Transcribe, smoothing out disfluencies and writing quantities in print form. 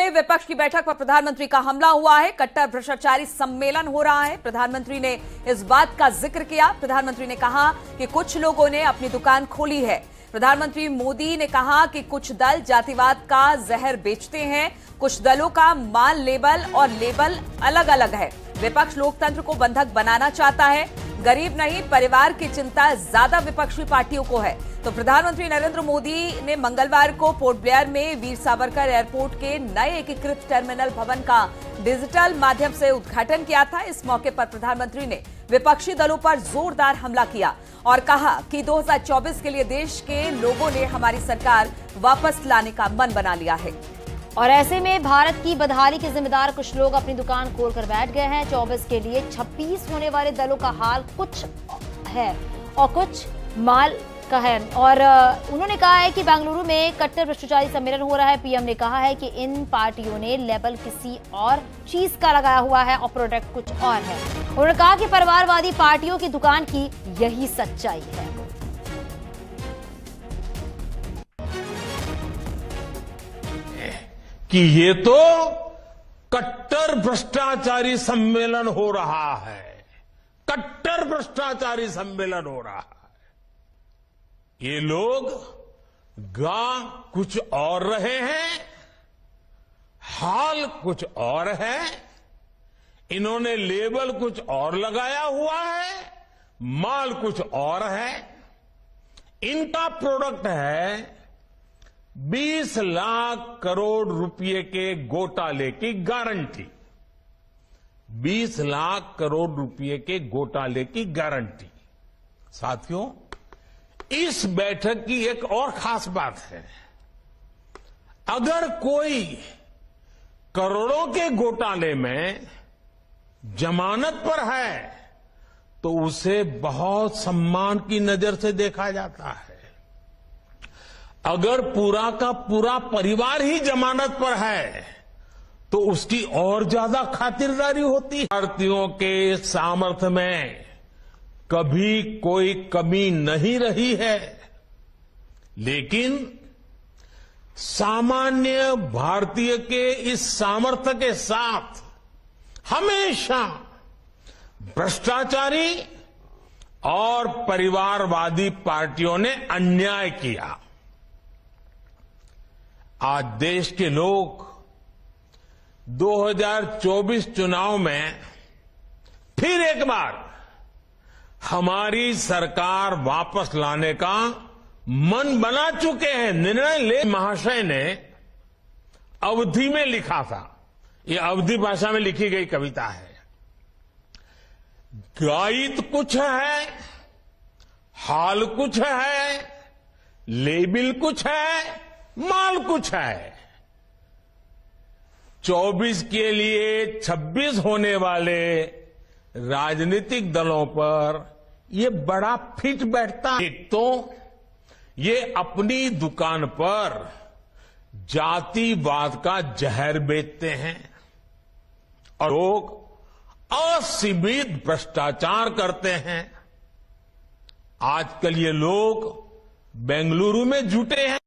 में विपक्ष की बैठक पर प्रधानमंत्री का हमला हुआ है। कट्टर भ्रष्टाचारी सम्मेलन हो रहा है। प्रधानमंत्री ने इस बात का जिक्र किया। प्रधानमंत्री ने कहा कि कुछ लोगों ने अपनी दुकान खोली है। प्रधानमंत्री मोदी ने कहा कि कुछ दल जातिवाद का जहर बेचते हैं। कुछ दलों का माल लेबल और लेबल अलग अलग है। विपक्ष लोकतंत्र को बंधक बनाना चाहता है। गरीब नहीं, परिवार की चिंता ज्यादा विपक्षी पार्टियों को है। तो प्रधानमंत्री नरेंद्र मोदी ने मंगलवार को पोर्ट ब्लेयर में वीर सावरकर एयरपोर्ट के नए एकीकृत टर्मिनल भवन का डिजिटल माध्यम से उद्घाटन किया था। इस मौके पर प्रधानमंत्री ने विपक्षी दलों पर जोरदार हमला किया और कहा कि 2024 के लिए देश के लोगों ने हमारी सरकार वापस लाने का मन बना लिया है। और ऐसे में भारत की बदहाली के जिम्मेदार कुछ लोग अपनी दुकान खोलकर बैठ गए हैं। 24 के लिए 26 होने वाले दलों का हाल कुछ है और कुछ माल का है। और उन्होंने कहा है कि बेंगलुरु में कट्टर भ्रष्टाचारी सम्मेलन हो रहा है। पीएम ने कहा है कि इन पार्टियों ने लेबल किसी और चीज का लगाया हुआ है और प्रोडक्ट कुछ और है। उन्होंने कहा कि परिवारवादी पार्टियों की दुकान की यही सच्चाई है। कि ये तो कट्टर भ्रष्टाचारी सम्मेलन हो रहा है। कट्टर भ्रष्टाचारी सम्मेलन हो रहा है। ये लोग गा कुछ और रहे हैं, हाल कुछ और है। इन्होंने लेबल कुछ और लगाया हुआ है, माल कुछ और है। इनका प्रोडक्ट है 20 लाख करोड़ रुपए के घोटाले की गारंटी। 20 लाख करोड़ रुपए के घोटाले की गारंटी। साथियों, इस बैठक की एक और खास बात है। अगर कोई करोड़ों के घोटाले में जमानत पर है तो उसे बहुत सम्मान की नजर से देखा जाता है। अगर पूरा का पूरा परिवार ही जमानत पर है तो उसकी और ज्यादा खातिरदारी होती है। भारतीयों के सामर्थ्य में कभी कोई कमी नहीं रही है, लेकिन सामान्य भारतीय के इस सामर्थ्य के साथ हमेशा भ्रष्टाचारी और परिवारवादी पार्टियों ने अन्याय किया। आज देश के लोग 2024 चुनाव में फिर एक बार हमारी सरकार वापस लाने का मन बना चुके हैं। निर्णय ले महाशय ने अवधि में लिखा था। ये अवधि भाषा में लिखी गई कविता है। गायित कुछ है, हाल कुछ है, लेबिल कुछ है, माल कुछ है। 24 के लिए 26 होने वाले राजनीतिक दलों पर ये बड़ा फिट बैठता है। एक तो ये अपनी दुकान पर जातिवाद का जहर बेचते हैं और लोग असीमित भ्रष्टाचार करते हैं। आजकल ये लोग बेंगलुरु में जुटे हैं।